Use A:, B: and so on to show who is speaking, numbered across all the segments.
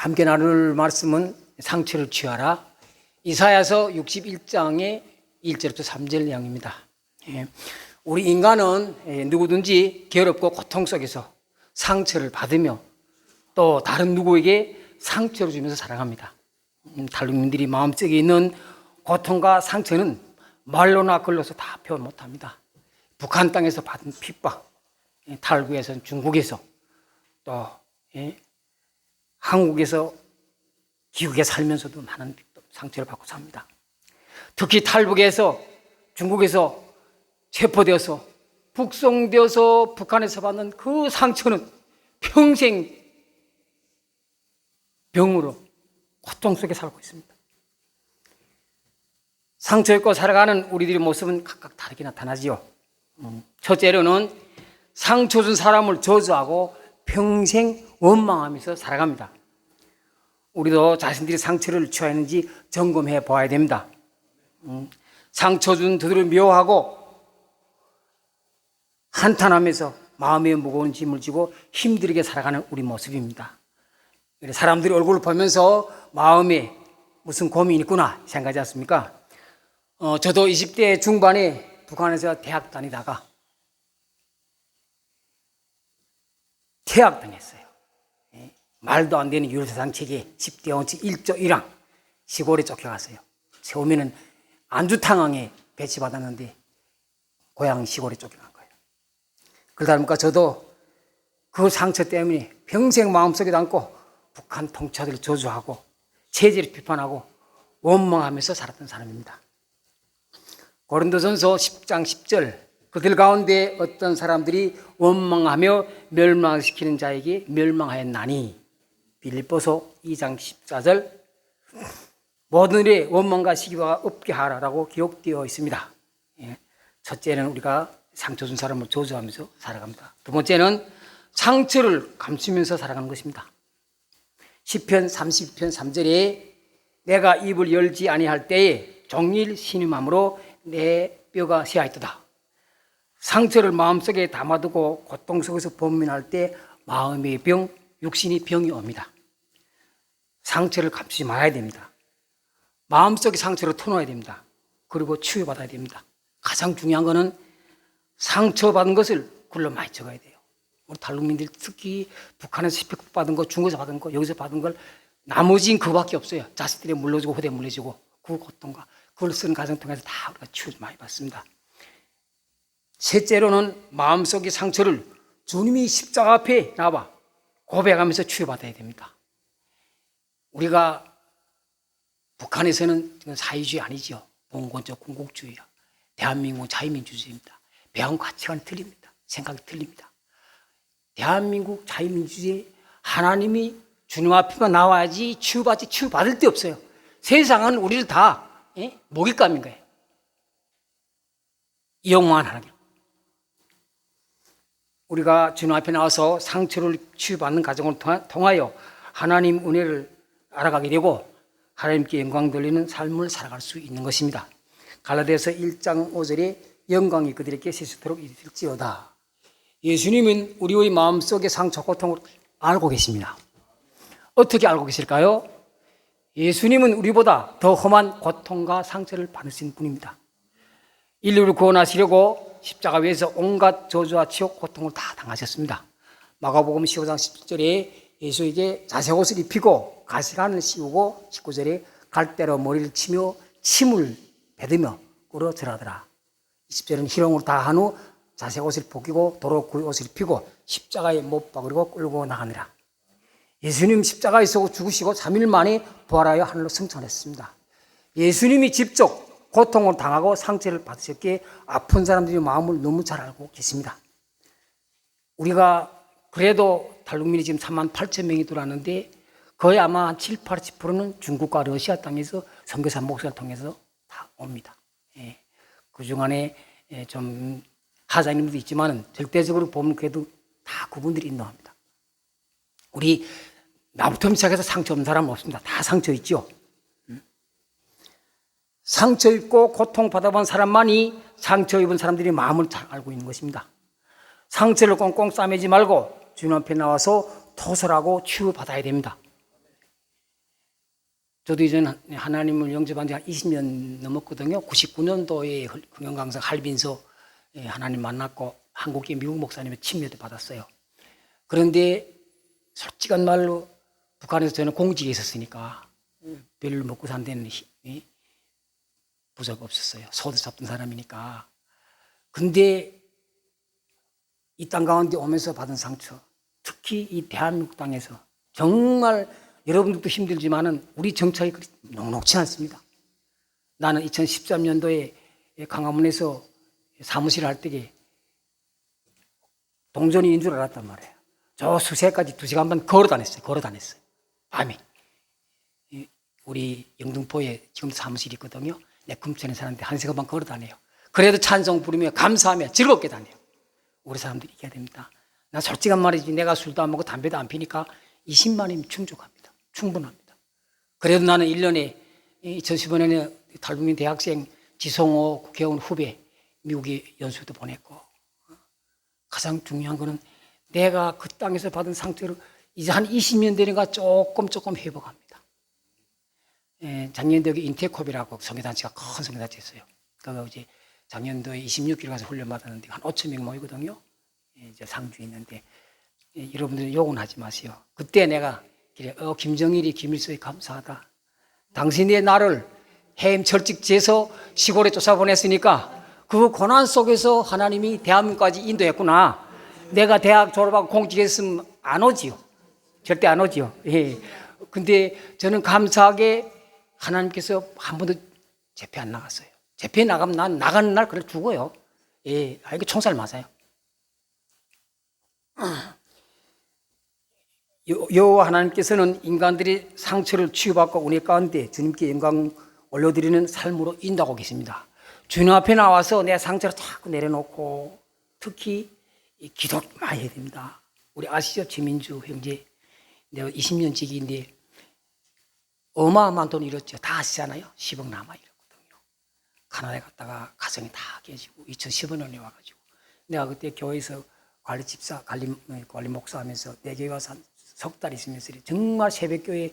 A: 함께 나눌 말씀은 상처를 취하라. 이사야서 61장의 1절부터 3절 내용입니다. 우리 인간은 누구든지 괴롭고 고통 속에서 상처를 받으며 또 다른 누구에게 상처를 주면서 살아갑니다. 탈북민들이 마음속에 있는 고통과 상처는 말로나 글로서 다 표현 못합니다. 북한 땅에서 받은 핍박, 탈북에서 중국에서 또 한국에서 기국에 살면서도 많은 상처를 받고 삽니다. 특히 탈북에서 중국에서 체포되어서 북송되어서 북한에서 받는 그 상처는 평생 병으로 고통 속에 살고 있습니다. 상처 입고 살아가는 우리들의 모습은 각각 다르게 나타나지요. 첫째로는 상처 준 사람을 저주하고 평생 원망하면서 살아갑니다. 우리도 자신들이 상처를 취하였는지 점검해 보아야 됩니다. 상처 준 그들을 미워하고 한탄하면서 마음에 무거운 짐을 지고 힘들게 살아가는 우리 모습입니다. 사람들이 얼굴을 보면서 마음에 무슨 고민이 있구나 생각하지 않습니까? 저도 20대 중반에 북한에서 대학 다니다가 퇴학당했어요. 말도 안 되는 유로세상 체계 10대 원칙 1조 1항 시골에 쫓겨갔어요. 처음에는 안주탕항에 배치받았는데 고향 시골에 쫓겨간 거예요. 그러다 보니까 저도 그 상처 때문에 평생 마음속에 담고 북한 통치자들을 저주하고 체제를 비판하고 원망하면서 살았던 사람입니다. 고린도전서 10장 10절 그들 가운데 어떤 사람들이 원망하며 멸망시키는 자에게 멸망하였나니 빌립보서 2장 14절 모든 일에 원망과 시기가 없게 하라라고 기록되어 있습니다. 첫째는 우리가 상처 준 사람을 저주하면서 살아갑니다. 두 번째는 상처를 감추면서 살아가는 것입니다. 시편 30편 3절에 내가 입을 열지 아니할 때에 종일 신음함으로 내 뼈가 쇠하였도다. 상처를 마음속에 담아두고 고통 속에서 범민할 때 마음의 병, 육신의 병이 옵니다. 상처를 감추지 말아야 됩니다. 마음속의 상처를 터놓아야 됩니다. 그리고 치유받아야 됩니다. 가장 중요한 것은 상처받은 것을 글로 많이 적어야 돼요. 우리 탈북민들 특히 북한에서 핍박받은 거, 중국에서 받은 거, 여기서 받은 걸 나머지는 그거밖에 없어요. 자식들이 물려주고 후대 물려주고 그 고통과 그걸 쓰는 과정 통해서 다 우리가 치유 많이 받습니다. 셋째로는 마음속의 상처를 주님이 십자가 앞에 나와 고백하면서 치유받아야 됩니다. 우리가 북한에서는 사회주의 아니죠. 봉건적 군국주의야. 대한민국은 자유민주주의입니다. 배운 가치관이 틀립니다. 생각이 틀립니다. 대한민국 자유민주주의 하나님이 주님 앞에만 나와야지 치유받지 치유받을 데 없어요. 세상은 우리를 다 먹잇감인 거예요. 이용만 하는 거예요. 우리가 주님 앞에 나와서 상처를 치유받는 과정을 통하여 하나님 은혜를 알아가게 되고 하나님께 영광 돌리는 삶을 살아갈 수 있는 것입니다. 갈라디아서 1장 5절에 영광이 그들에게 세수토록 이를지어다. 예수님은 우리의 마음속의 상처 고통을 알고 계십니다. 어떻게 알고 계실까요? 예수님은 우리보다 더 험한 고통과 상처를 받으신 분입니다. 인류를 구원하시려고 십자가 위에서 온갖 저주와 지옥 고통을 다 당하셨습니다. 마가복음 15장 17절에 예수에게 자색 옷을 입히고 가시관을 씌우고 19절에 갈대로 머리를 치며 침을 뱉으며 꿇어 절하더라. 20절은 희롱으로 다 한 후 자색 옷을 벗기고 도로 그 옷을 입히고 십자가에 못 박으려고 끌고 나가느라. 예수님 십자가에서 죽으시고 3일 만에 부활하여 하늘로 승천했습니다. 예수님이 직접 고통을 당하고 상처를 받으셨기에 아픈 사람들의 마음을 너무 잘 알고 계십니다. 우리가 그래도 탈북민이 지금 38,000명이 들어왔는데 거의 아마 한 7, 80%는 중국과 러시아 땅에서 선교사 목사를 통해서 다 옵니다. 그중 안에 좀 하자님도 있지만 절대적으로 보면 그래도 다 그분들이 인도합니다. 우리 나부터 시작해서 상처 없는 사람은 없습니다. 다 상처 있죠. 상처 입고 고통 받아본 사람만이 상처 입은 사람들이 마음을 잘 알고 있는 것입니다. 상처를 꽁꽁 싸매지 말고 주님 앞에 나와서 토설하고 치유받아야 됩니다. 저도 이제 하나님을 영접한 지 한 20년 넘었거든요. 99년도에 흥영강사 할빈서 하나님 만났고 한국계 미국 목사님의 침례도 받았어요. 그런데 솔직한 말로 북한에서 저는 공직에 있었으니까 별로 먹고 산 데는 부자가 없었어요. 소득 잡던 사람이니까. 근데 이 땅 가운데 오면서 받은 상처, 특히 이 대한민국 땅에서 정말 여러분들도 힘들지만은 우리 정착이 녹록지 않습니다. 나는 2013년도에 강화문에서 사무실을 할 때에 동전인 줄 알았단 말이에요. 저 수세까지 2시간 반 걸어 다녔어요. 밤에. 우리 영등포에 지금도 사무실이 있거든요. 내 금천에 사는데 1시간 반 걸어 다녀요. 그래도 찬송 부르며 감사하며 즐겁게 다녀요. 우리 사람들이 이겨야 됩니다. 나 솔직한 말이지 내가 술도 안 먹고 담배도 안 피니까 20만이면 충분합니다. 그래도 나는 1년에 2015년에 탈북민 대학생 지성호 국회의원 후배 미국에 연수도 보냈고, 가장 중요한 거는 내가 그 땅에서 받은 상처를 이제 한 20년 되니까 조금 회복합니다. 작년도에 인테콥이라고 성교단체가 큰 성교단체 있어요. 그거 이제 작년도에 26km 가서 훈련 받았는데 한 5천 명 모이거든요. 이제 상주에 있는데 여러분들 욕은 하지 마세요. 그때 내가 김정일이 김일성이 감사하다. 당신이 나를 해임 철직지에서 시골에 쫓아보냈으니까 그 고난 속에서 하나님이 대한민국까지 인도했구나. 내가 대학 졸업하고 공직했으면 안 오지요. 절대 안 오지요. 예. 근데 저는 감사하게 하나님께서 한 번도 재패 안 나갔어요. 재패 나가면 난 나가는 날 그래 죽어요. 예. 이거 총살 맞아요. 여호와 하나님께서는 인간들이 상처를 치유받고 은혜 가운데 주님께 영광 올려드리는 삶으로 인도하고 계십니다. 주님 앞에 나와서 내 상처를 자꾸 내려놓고 특히 기도 많이 해야 됩니다. 우리 아시죠? 최민주 형제. 내가 20년 지기인데 어마어마한 돈 잃었죠. 다 아시잖아요. 10억 남아 잃었거든요. 카나다에 갔다가 가정이 다 깨지고 2015년에 와가지고 내가 그때 교회에서 관리 목사 하면서 내 교회 와서 한 석 달 있으면서 정말 새벽교회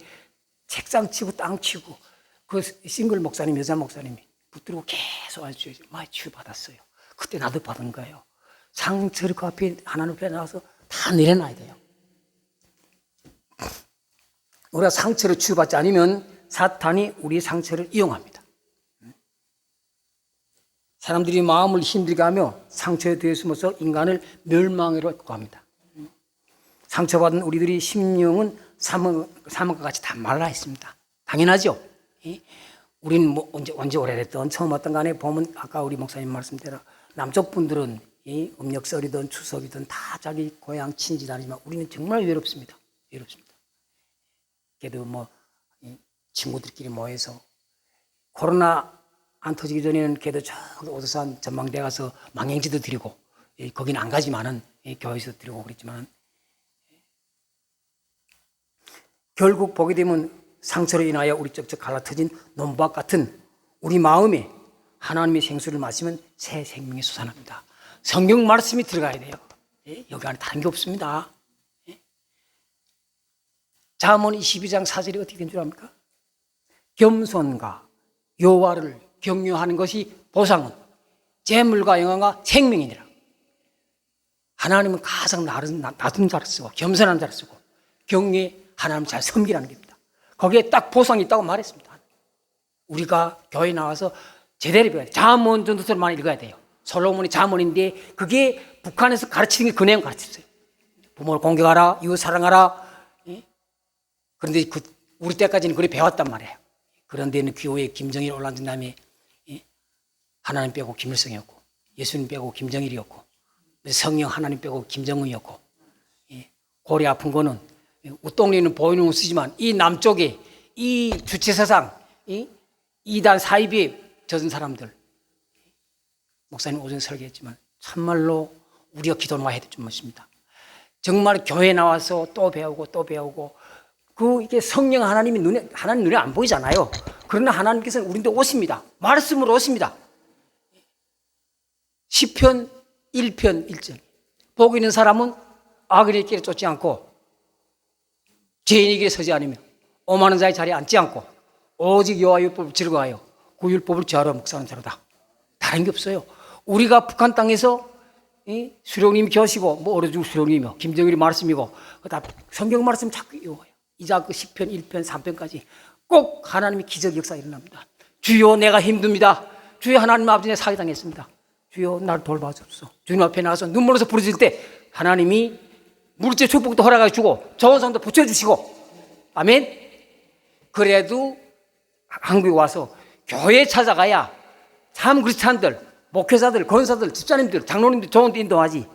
A: 책상 치고 땅 치고 그 싱글 목사님, 여자 목사님이 붙들고 계속 아주 많이 치유받았어요. 그때 나도 받은 거예요. 상처를 그 앞에 하나님 앞에 나와서 다 내려놔야 돼요. 우리가 상처를 치유받지 않으면 사탄이 우리의 상처를 이용합니다. 사람들이 마음을 힘들게 하며 상처에 대해 숨어서 인간을 멸망으로 합니다. 상처받은 우리들이 심령은 사막과 같이 다 말라 있습니다. 당연하죠. 우리는 뭐 언제 오래됐든 처음 왔던 간에 보면 아까 우리 목사님 말씀대로 남쪽 분들은 음력설이든 추석이든 다 자기 고향 친지 다니지만 우리는 정말 외롭습니다. 그래도 뭐 친구들끼리 모여서 코로나 안 터지기 전에는 그래도 저 오도산 전망대 가서 망행지도 드리고 거기는 안 가지만은 교회에서 드리고 그랬지만 결국 보게 되면 상처로 인하여 우리 쩍쩍 갈라터진 논밭 같은 우리 마음에 하나님의 생수를 마시면 새 생명이 솟아납니다. 성경 말씀이 들어가야 돼요. 여기 안에 다른 게 없습니다. 잠언 22장 4절이 어떻게 된 줄 압니까? 겸손과 여호와를 경유하는 것이 보상은 재물과 영광과 생명이니라. 하나님은 가장 낮은 자를 쓰고 겸손한 자를 쓰고 경외 하나님 잘 섬기라는 겁니다. 거기에 딱 보상이 있다고 말했습니다. 우리가 교회 나와서 제대로 배워야 돼요. 잠언 전도서를 많이 읽어야 돼요. 솔로몬이 잠언인데 그게 북한에서 가르치는 게 그 내용 가르쳤어요. 부모를 공경하라, 이웃 사랑하라. 그런데 우리 때까지는 그래 배웠단 말이에요. 그런데는 교회에 김정일 올라앉은 다음에 하나님 빼고 김일성이었고 예수님 빼고 김정일이었고 성령 하나님 빼고 김정은이었고 골이 아픈 거는 웃동리는 보이는 거 쓰지만 이 남쪽에 이 주체사상 이단 사이비에 젖은 사람들 목사님 오전에 설계했지만 참말로 우리가 기도를 많이 해야 될 것입니다. 정말 교회 나와서 또 배우고 이게 성령 하나님 눈에 안 보이잖아요. 그러나 하나님께서는 우리한테 오십니다. 말씀으로 오십니다. 시편 1편 1절 복 있는 사람은 악인의 길에 쫓지 않고 죄인의 길에 서지 않으며 오만한 자의 자리에 앉지 않고 오직 여호와 율법을 즐거워하여 그 율법을 지하로 묵상하는 자로다. 다른 게 없어요. 우리가 북한 땅에서 수령님이 계시고 뭐 어려죽 수령님이요 김정일이 말씀이고 다 성경 말씀 자꾸 이어와요. 이자 그 10편 1편 3편까지 꼭 하나님의 기적 역사 일어납니다. 주여 내가 힘듭니다. 주여 하나님 아버지 사기당했습니다. 주여 나를 돌봐주옵소서. 주님 앞에 나가서 눈물로서 부르짖을 때 하나님이 물질 축복도 허락해 주고 좋은 성도 붙여주시고 아멘. 그래도 한국에 와서 교회 찾아가야 참 크리스찬들, 목회자들, 권사들, 집사님들, 장로님들 좋은 데 인도하지.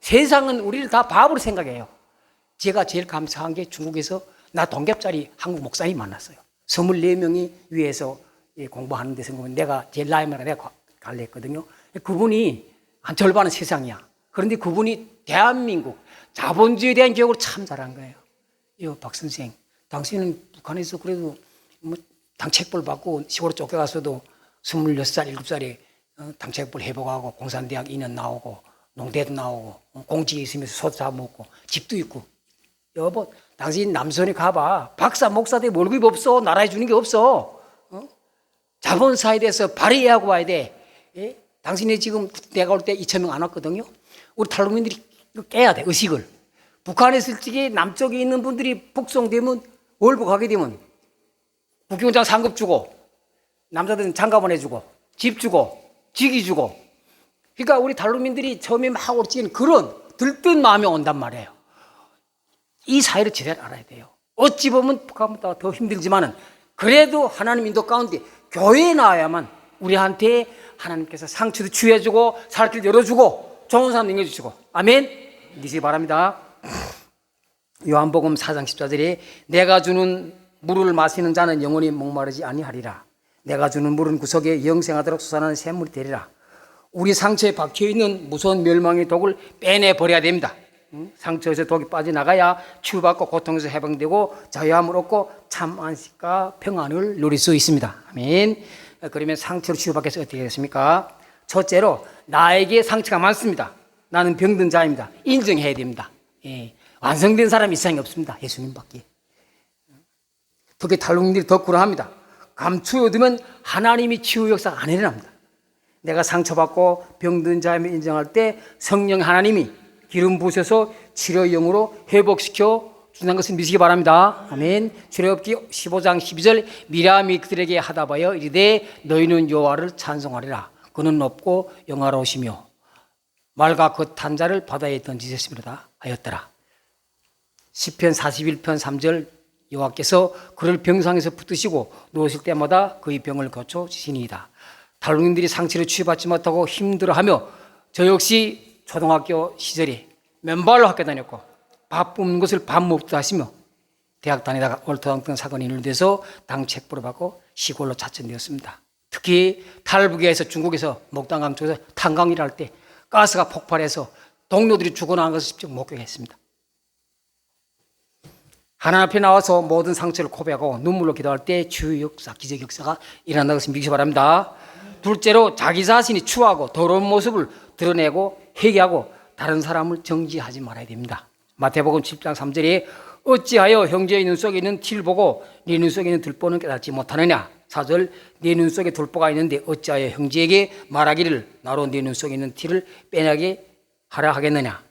A: 세상은 우리를 다 바보로 생각해요. 제가 제일 감사한 게 중국에서 나 동갑짜리 한국 목사님 만났어요. 24명이 위에서 공부하는 데서 내가 제일 나이 많아 내가 갈래 했거든요. 그분이 한 절반은 세상이야. 그런데 그분이 대한민국 자본주의에 대한 교육을 참 잘한 거예요. 박 선생, 당신은 북한에서 그래도 뭐 당책벌 받고 시골에 쫓겨가서도 26살, 7살에 당책벌 회복하고 공산대학 2년 나오고 농대도 나오고 공직에 있으면서 소도 다 먹고 집도 있고. 여보, 당신 남선에 가봐. 박사, 목사들 월급이 없어. 나라에 주는 게 없어. 자본사회에 대해서 발휘하고 와야 돼. 예? 당신이 지금 내가 올 때 2,000명 안 왔거든요. 우리 탈북민들이 깨야 돼, 의식을. 북한에 있을 적에 남쪽에 있는 분들이 북송되면 월북 하게 되면 국경장 상급 주고 남자들은 장가번 해주고 집 주고 직위 주고. 그러니까 우리 탈북민들이 처음에 막 올 적에는 그런 들뜬 마음이 온단 말이에요. 이 사회를 제대로 알아야 돼요. 어찌 보면 북한보다 더 힘들지만은 그래도 하나님 인도 가운데 교회에 나와야만 우리한테 하나님께서 상처도 치유해주고 살 길 열어주고 좋은 사람 능해주시고 아멘. 믿으시기 바랍니다. 요한복음 4장 14절에 내가 주는 물을 마시는 자는 영원히 목마르지 아니하리라. 내가 주는 물은 구석에 영생하도록 솟아나는 샘물이 되리라. 우리 상처에 박혀있는 무서운 멸망의 독을 빼내버려야 됩니다. 상처에서 독이 빠져나가야 치유받고 고통에서 해방되고 자유함을 얻고 참 안식과 평안을 누릴 수 있습니다. 아멘. 그러면 상처로 치유받기 위해서 어떻게 되겠습니까? 첫째로 나에게 상처가 많습니다. 나는 병든 자입니다. 인정해야 됩니다. 예. 완성된 사람이 이상이 없습니다. 예수님밖에. 특히 탈북민들이 더 굴하합니다. 감추어두면 하나님이 치유 역사가 안 일어납니다. 내가 상처받고 병든 자임을 인정할 때 성령 하나님이 기름 부으셔서 치료의 영으로 회복시켜 주는 것을 믿으시기 바랍니다. 아멘. 출애굽기 15장 12절 미리암이 그들에게 하다바여 이르되 너희는 여호와를 찬송하리라. 그는 높고 영화로우시며 말과 그 탄 자를 바다에 던지셨습니다 하였더라. 시편 41편 3절 여호와께서 그를 병상에서 붙드시고 누우실 때마다 그의 병을 고쳐주시니이다. 탈북민들이 상처를 치유받지 못하고 힘들어하며 저 역시 초등학교 시절에 맨발로 학교 다녔고 밥 뿜는 것을 밥 먹다 하시며 대학 다니다가 얼토당토 사건이 일어나서 당책부를 받고 시골로 자천되었습니다. 특히 탈북에서 중국에서 목단강 쪽에서 탄광일을 할 때 가스가 폭발해서 동료들이 죽어나간 것을 직접 목격했습니다. 하나님 앞에 나와서 모든 상처를 고백하고 눈물로 기도할 때 치유 역사, 기적 역사가 일어난다는 것을 믿으시기 바랍니다. 둘째로 자기 자신이 추하고 더러운 모습을 드러내고 회개하고 다른 사람을 정죄하지 말아야 됩니다. 마태복음 10장 3절에 어찌하여 형제의 눈 속에 있는 티를 보고 네 눈 속에 있는 들보는 깨닫지 못하느냐. 4절 네 눈 속에 들보가 있는데 어찌하여 형제에게 말하기를 나로 네 눈 속에 있는 티를 빼내게 하라 하겠느냐.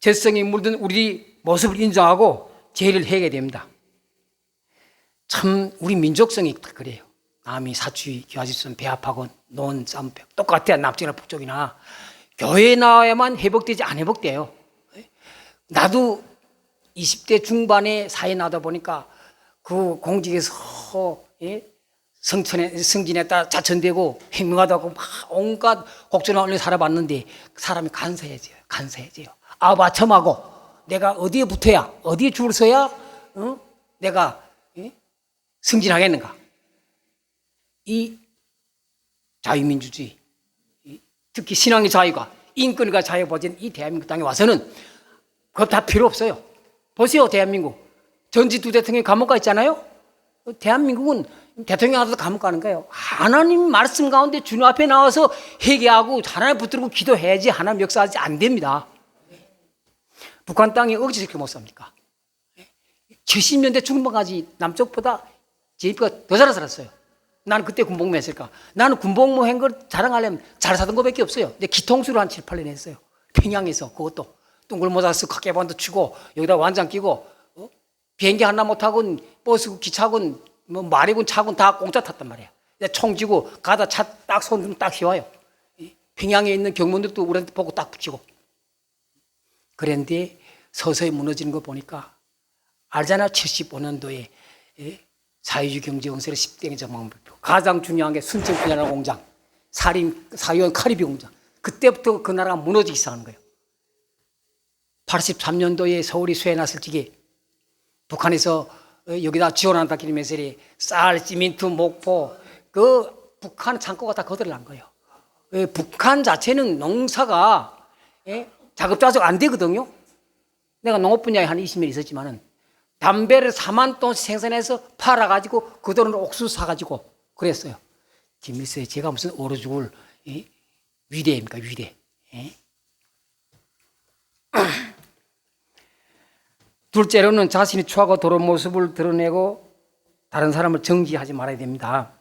A: 죄성이 물든 우리 모습을 인정하고 죄를 해야 됩니다. 참 우리 민족성이 그래요. 남이 사추위, 기와집선, 배합하고 논, 쌈배 똑같아요. 남쪽이나 북쪽이나. 교회에 나와야만 회복되지 안 회복돼요. 나도 20대 중반에 사회 나다 보니까 그 공직에서 승진했다 자천되고 횡명하다고 막 온갖 곡전을 올려 살아봤는데 사람이 간사해져요. 아바첨하고 내가 어디에 붙어야 어디에 줄을 서야 내가 승진하겠는가. 이 자유민주주의 특히 신앙의 자유가 인권과 자유가 보진 이 대한민국 땅에 와서는 그거 다 필요 없어요. 보세요. 대한민국 전직 두 대통령이 감옥 가 있잖아요. 대한민국은 대통령 하나도 감옥 가는 거예요. 하나님 말씀 가운데 주님 앞에 나와서 회개하고 하나님 붙들고 기도해야지 하나님 역사하지 안 됩니다. 북한 땅에 억지로 못 삽니까? 70년대 중반까지 남쪽보다 제비가 더 잘 살았어요. 나는 그때 군복무 했을까? 나는 군복무 한 걸 자랑하려면 잘 사던 거밖에 없어요. 내 기통수를 한 7, 8년 했어요. 평양에서 그것도 둥글모자 쓰고 각개반도 치고 여기다 완장 끼고 비행기 하나 못 타고 버스 기차군 뭐 말이군 차군 다 공짜 탔단 말이야. 총 쥐고 가다 차 딱 손 딱 휘어요. 평양에 있는 경문들도 우리한테 보고 딱 붙이고. 그런데 서서히 무너지는 거 보니까 알잖아. 75년도에 사회주의 경제 정세를 10대 전망발표. 가장 중요한 게 순천 분야라 공장, 사위원 카리비 공장. 그때부터 그 나라가 무너지기 시작하는 거예요. 83년도에 서울이 수해났을 적에 북한에서 여기다 지원한다 기르면서 쌀, 시멘트, 목포 그 북한 창고가 다 거들난 거예요. 북한 자체는 농사가 자급자족 안 되거든요. 내가 농업 분야에 한 20년 있었지만은 담배를 4만 톤씩 생산해서 팔아가지고 그 돈으로 옥수수 사가지고 그랬어요. 김일성에 제가 무슨 얼어 죽을 위대입니까? 위대. 둘째로는 자신이 추하고 더러운 모습을 드러내고 다른 사람을 정지하지 말아야 됩니다.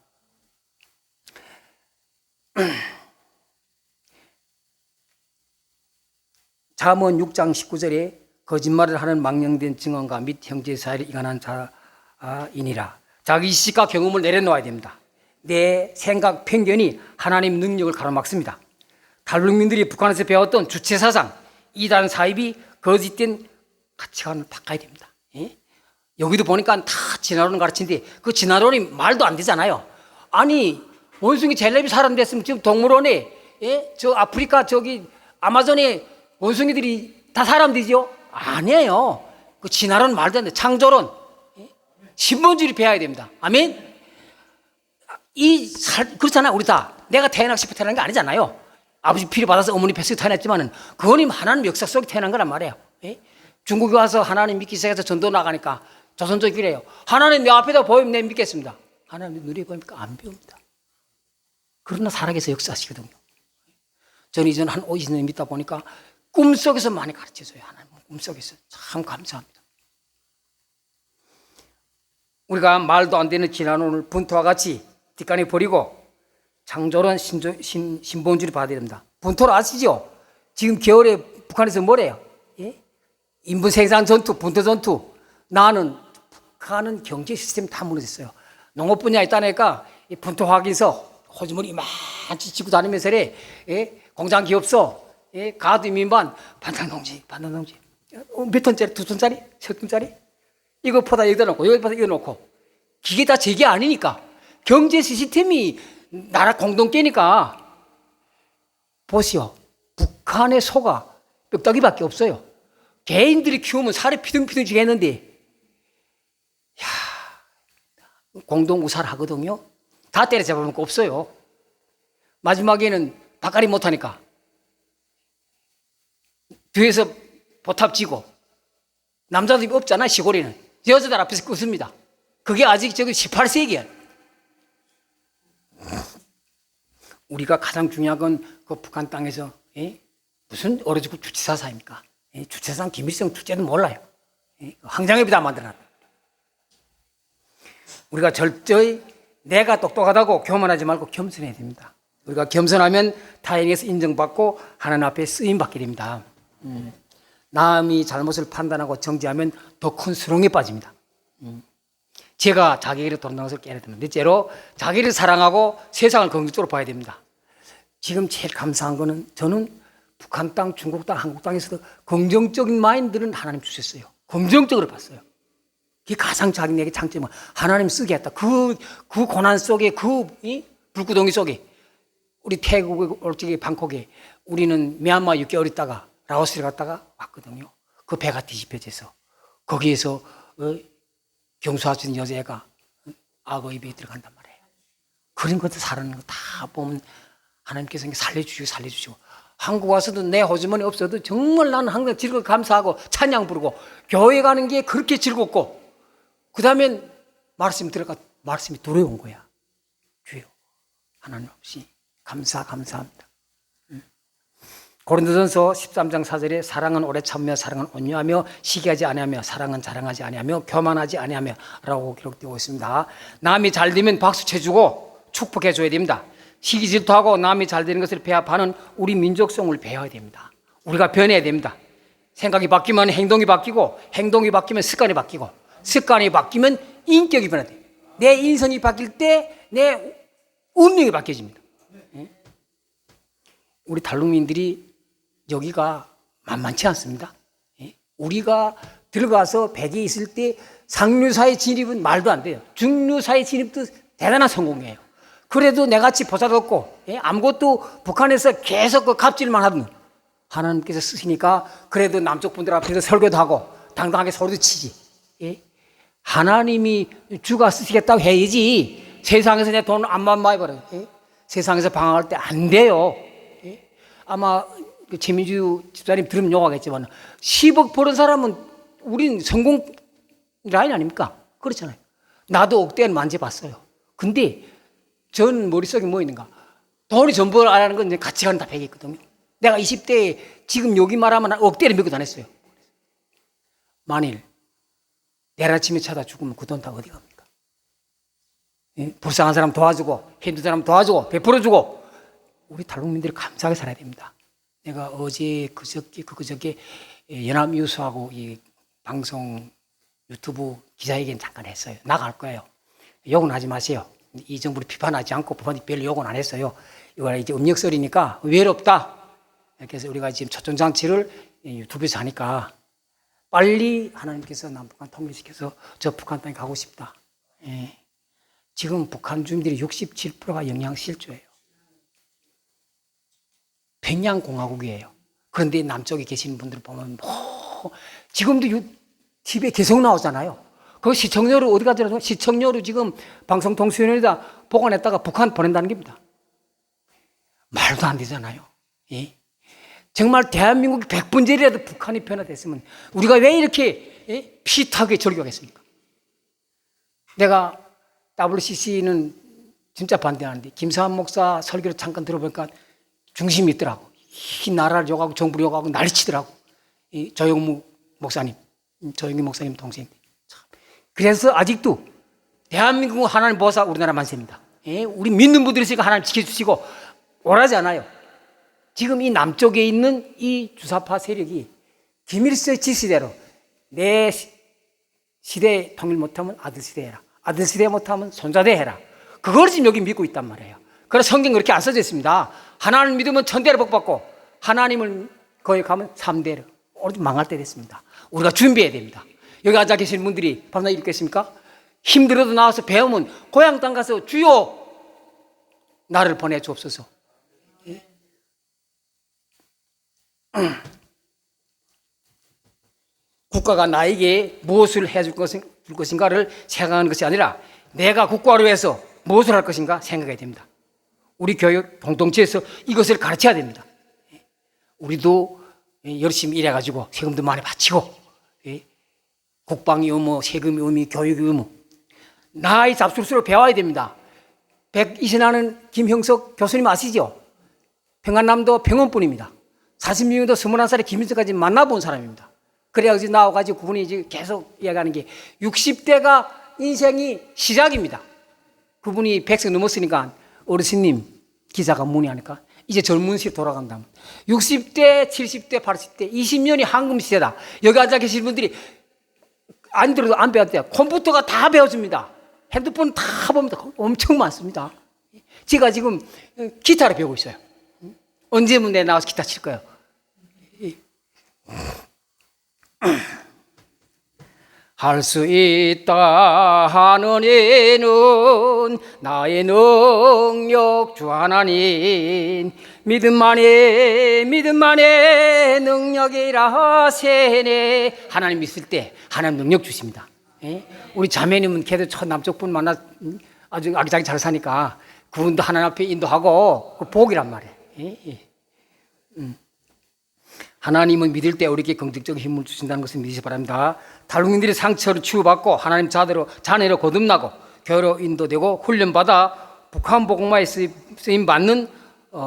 A: 잠언 6장 19절에 거짓말을 하는 망령된 증언가 및 형제 사이를 이간한 자이니라. 자기 지식과 경험을 내려놓아야 됩니다. 내 생각, 편견이 하나님 능력을 가로막습니다. 탈북민들이 북한에서 배웠던 주체사상, 이단 사입이 거짓된 가치관을 바꿔야 됩니다. 여기도 보니까 다 진화론 가르치는데 그 진화론이 말도 안 되잖아요. 아니 원숭이 젤레비 사람 됐으면 지금 동물원에 저 아프리카 저기 아마존에 원숭이들이 다 사람들이죠? 아니에요. 그 진화론 말도 안 돼. 창조론, 신본주의를 배워야 됩니다. 아멘. 그렇잖아요. 우리 다 내가 태어나고 싶어 태어난 게 아니잖아요. 아버지 피를 받아서 어머니 뱃속에 태어났지만은 그거는 하나님 역사 속에 태어난 거란 말이에요. 중국에 와서 하나님 믿기 시작해서 전도 나가니까 조선족이 그래요. 하나님 내 앞에다 보이면 내 믿겠습니다. 하나님 눈에 보니까 안 배웁니다. 그러나 살아계서 역사하시거든요. 저는 이전 한 50년 믿다 보니까 꿈속에서 많이 가르쳐줘요. 하나님 꿈속에서 참 감사합니다. 우리가 말도 안 되는 진화론을 분토와 같이 뒷간에 버리고 창조론 신본주의를 받아야 됩니다. 분토를 아시죠? 지금 겨울에 북한에서 뭐래요? 인분 생산 전투, 분토 전투. 나는 북한은 경제 시스템이 다 무너졌어요. 농업 분야에 있다니까 분토 확인서 호주머니 많이 지고 다니면서 공장 기업소 가드 민반 반탄동지 몇 톤짜리? 2톤짜리? 3톤짜리? 이거 보다 여기다 놓고 여기 보다 이거 놓고 기계 다 제게 아니니까 경제 시스템이 나라 공동체니까 보시오. 북한의 소가 뼈다귀밖에 없어요. 개인들이 키우면 살이 피둥피둥 했는데 공동구사를 하거든요. 다 때려잡아놓고 없어요. 마지막에는 바까리 못하니까 뒤에서 보탑지고 남자들이 없잖아. 시골에는 여자들 앞에서 끊습니다. 그게 아직 저기 18세기야. 우리가 가장 중요한 건 그 북한 땅에서 무슨 얼어 죽을 주체사상입니까? 주체사상 김일성 주체는 몰라요. 황장엽이 다 만들어놨다. 우리가 절저히 내가 똑똑하다고 교만하지 말고 겸손해야 됩니다. 우리가 겸손하면 타인에게서 인정받고 하나님 앞에 쓰임받게 됩니다. 남이 잘못을 판단하고 정지하면 더 큰 수렁에 빠집니다. 제가 자기를 도른다는 것을 깨야 됩니다. 넷째로 자기를 사랑하고 세상을 긍정적으로 봐야 됩니다. 지금 제일 감사한 거는 저는 북한 땅, 중국 땅, 한국 땅에서도 긍정적인 마인드는 하나님 주셨어요. 긍정적으로 봤어요. 그게 가장 자기에게 장점은 하나님 쓰게 했다. 그 고난 속에 불구덩이 속에 우리 태국에 올 적에 방콕에 우리는 미얀마 6개월 있다가 라오스를 갔다가 왔거든요. 그 배가 뒤집혀져서 거기에서 경수하시는 여자애가 악어 입에 들어간단 말이에요. 그런 것들 살아는 거 다 보면 하나님께서 살려주시고 한국 와서도 내 호주머니 없어도 정말 나는 항상 즐겁고 감사하고 찬양 부르고 교회 가는 게 그렇게 즐겁고 그 다음엔 말씀이 들어온 거야. 주여 하나님 없이 감사합니다. 고린도전서 13장 4절에 사랑은 오래 참으며 사랑은 온유하며 시기하지 아니하며 사랑은 자랑하지 아니하며 교만하지 아니하며 라고 기록되고 있습니다. 남이 잘 되면 박수 쳐주고 축복해 줘야 됩니다. 시기 질투하고 남이 잘 되는 것을 배합하는 우리 민족성을 배워야 됩니다. 우리가 변해야 됩니다. 생각이 바뀌면 행동이 바뀌고 행동이 바뀌면 습관이 바뀌고 습관이 바뀌면 인격이 변화돼요. 내 인성이 바뀔 때 내 운명이 바뀌어집니다. 우리 탈북민들이 여기가 만만치 않습니다. 우리가 들어가서 백에 있을 때 상류사회 진입은 말도 안 돼요. 중류사회 진입도 대단한 성공이에요. 그래도 내같이 보잘없고 아무것도 북한에서 계속 그 갑질만 하던 하나님께서 쓰시니까 그래도 남쪽 분들 앞에서 설교도 하고 당당하게 소리도 치지. 하나님이 주가 쓰시겠다고 해야지 세상에서 내 돈 안만 많이 벌어요. 세상에서 방황할 때 안 돼요. 아마 최민주 집사님 들으면 욕하겠지만 10억 버는 사람은 우린 성공 라인 아닙니까? 그렇잖아요. 나도 억대는 만져봤어요. 근데 전 머릿속에 뭐 있는가? 돈이 전부 알아는 건 가치관은 다 배게 있거든요. 내가 20대에 지금 여기 말하면 억대를 메고 다녔어요. 만일 내일 아침에 찾아 죽으면 그 돈 다 어디 갑니까? 불쌍한 사람 도와주고 힘든 사람 도와주고 베풀어주고 우리 탈북민들이 감사하게 살아야 됩니다. 내가 어제 그저께 연합뉴스하고 이 방송 유튜브 기자회견 잠깐 했어요. 나갈 거예요. 욕은 하지 마세요. 이 정부를 비판하지 않고 법안이 별로 욕은 안 했어요. 이거 이제 음력설이니까 외롭다. 그래서 우리가 지금 초청장치를 유튜브에서 하니까 빨리 하나님께서 남북한 통일시켜서 저 북한 땅에 가고 싶다. 지금 북한 주민들이 67%가 영양실조예요. 평양공화국이에요. 그런데 남쪽에 계시는 분들 보면 지금도 TV에 계속 나오잖아요. 그 시청료로 어디 가더라도 시청료로 지금 방송통신위원회에다 보관했다가 북한 보낸다는 겁니다. 말도 안 되잖아요. 정말 대한민국이 100분절이라도 북한이 변화됐으면 우리가 왜 이렇게 피타게 절교하겠습니까? 내가 WCC는 진짜 반대하는데 김사한 목사 설교를 잠깐 들어보니까 중심이 있더라고. 이 나라를 욕하고 정부를 욕하고 난리치더라고. 조영무 목사님, 조영기 목사님 동생. 그래서 아직도 대한민국은 하나님 보호사 우리나라 만세입니다. 우리 믿는 분들이 있으니까 하나님 지켜주시고 원하지 않아요. 지금 이 남쪽에 있는 이 주사파 세력이 김일성 지시대로 내 시대 통일 못하면 아들 시대 해라. 아들 시대 못하면 손자대 해라. 그걸 지금 여기 믿고 있단 말이에요. 그래서 성경 그렇게 안 써져 있습니다. 하나님을 믿으면 천대를 복받고 하나님을 거역하면 3대를 망할 때 됐습니다. 우리가 준비해야 됩니다. 여기 앉아 계신 분들이 밤낮 읽겠습니까? 힘들어도 나와서 배우면 고향 땅 가서 주여 나를 보내주옵소서. 국가가 나에게 무엇을 해줄 것인가를 생각하는 것이 아니라 내가 국가를 위해서 무엇을 할 것인가 생각해야 됩니다. 우리 교육 공동체에서 이것을 가르쳐야 됩니다. 우리도 열심히 일해가지고 세금도 많이 바치고 국방의 의무, 세금의 의무, 교육의 의무 나이 잡술수록 배워야 됩니다. 백이신하는 김형석 교수님 아시죠? 평안남도 병원뿐입니다. 40명도 21살에 김일성까지 만나본 사람입니다. 그래가지고 나와가지고 그분이 이제 계속 이야기하는 게 60대가 인생이 시작입니다. 그분이 100세 넘었으니까 어르신님 기자가 문의하니까 이제 젊은 시로 돌아간다면 60대, 70대, 80대 20년이 황금시대다. 여기 앉아 계신 분들이 안 들어도 안 배웠대요. 컴퓨터가 다 배워줍니다. 핸드폰 다 봅니다. 엄청 많습니다. 제가 지금 기타를 배우고 있어요. 언제면 내 나와서 기타 칠 거예요. 할 수 있다 하는 이는 나의 능력 주 하나님 믿음만의 능력이라 하세네. 하나님 있을 때 하나님 능력 주십니다. 우리 자매님은 걔도 저 남쪽 분 만나 아주 아기자기 잘 사니까 그분도 하나님 앞에 인도하고 그 복이란 말이에요. 하나님은 믿을 때 우리에게 긍정적인 힘을 주신다는 것을 믿으시기 바랍니다. 탈북민들이 상처를 치유받고 하나님 자녀로 거듭나고 교회로 인도되고 훈련받아 북한 복음화에 쓰임 받는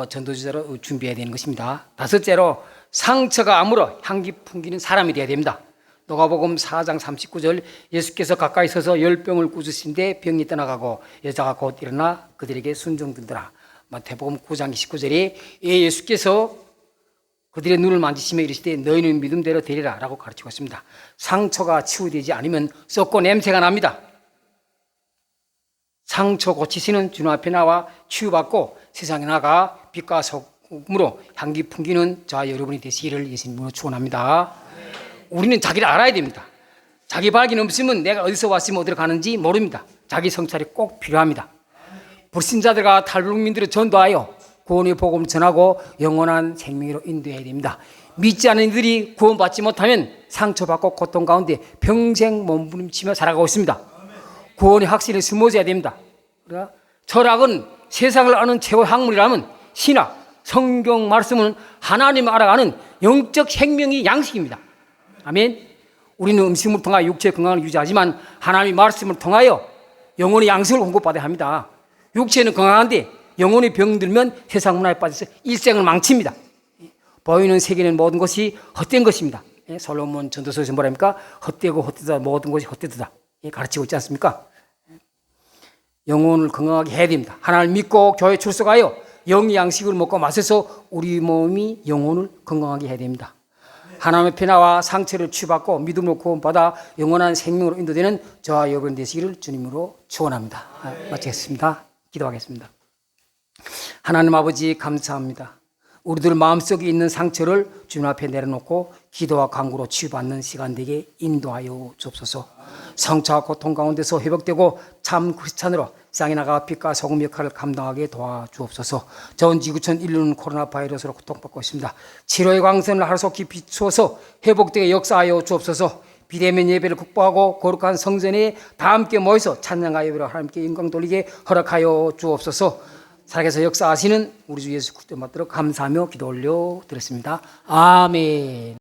A: 전도주자로 준비해야 되는 것입니다. 다섯째로 상처가 아물어 향기 풍기는 사람이 되어야 됩니다. 누가복음 4장 39절 예수께서 가까이 서서 열병을 꾸짖으신데 병이 떠나가고 여자가 곧 일어나 그들에게 순종되더라. 마태복음 9장 29절에 예수께서 그들의 눈을 만지시며 이르시되 너희는 믿음대로 되리라 라고 가르치고 있습니다. 상처가 치유되지 않으면 썩고 냄새가 납니다. 상처 고치시는 주님 앞에 나와 치유받고 세상에 나가 빛과 소금으로 향기 풍기는 저와 여러분이 되시기를 예수님으로 축원합니다. 우리는 자기를 알아야 됩니다. 자기 발견 없으면 내가 어디서 왔으면 어디로 가는지 모릅니다. 자기 성찰이 꼭 필요합니다. 불신자들과 탈북민들을 전도하여 구원의 복음을 전하고 영원한 생명으로 인도해야 됩니다. 믿지 않는 이들이 구원받지 못하면 상처받고 고통 가운데 평생 몸부림치며 살아가고 있습니다. 구원의 확신을 심어줘야 됩니다. 철학은 세상을 아는 최고의 학문이라면 신학, 성경 말씀은 하나님을 알아가는 영적 생명의 양식입니다. 아멘. 우리는 음식을 통하여 육체의 건강을 유지하지만 하나님의 말씀을 통하여 영혼의 양식을 공급받아야 합니다. 육체는 건강한데 영혼이 병들면 세상 문화에 빠져서 일생을 망칩니다. 보이는 세계는 모든 것이 헛된 것입니다. 솔로몬 전도서에서 뭐랍니까? 헛되고 헛되다 모든 것이 헛되다 가르치고 있지 않습니까? 영혼을 건강하게 해야 됩니다. 하나님을 믿고 교회에 출석하여 영의 양식을 먹고 마셔서 우리 몸이 영혼을 건강하게 해야 됩니다. 하나님의 편화와 상처를 치유받고 믿음으로 구원받아 영원한 생명으로 인도되는 저와 여러분 되시기를 주님으로 축원합니다. 마치겠습니다. 기도하겠습니다. 하나님 아버지 감사합니다. 우리들 마음속에 있는 상처를 주님 앞에 내려놓고 기도와 간구로 치유받는 시간 되게 인도하여 주옵소서. 상처와 고통 가운데서 회복되고 참 크리스찬으로 세상에 나가 빛과 소금 역할을 감당하게 도와주옵소서. 전 지구촌 인류는 코로나 바이러스로 고통받고 있습니다. 치료의 광선을 하루속히 비추어서 회복되게 역사하여 주옵소서. 비대면 예배를 극복하고 거룩한 성전에 다 함께 모여서 찬양과 예배로 하나님께 영광 돌리게 허락하여 주옵소서. 살아계서 역사하시는 우리 주 예수 그리스도 받들어 감사하며 기도 올려 드렸습니다. 아멘.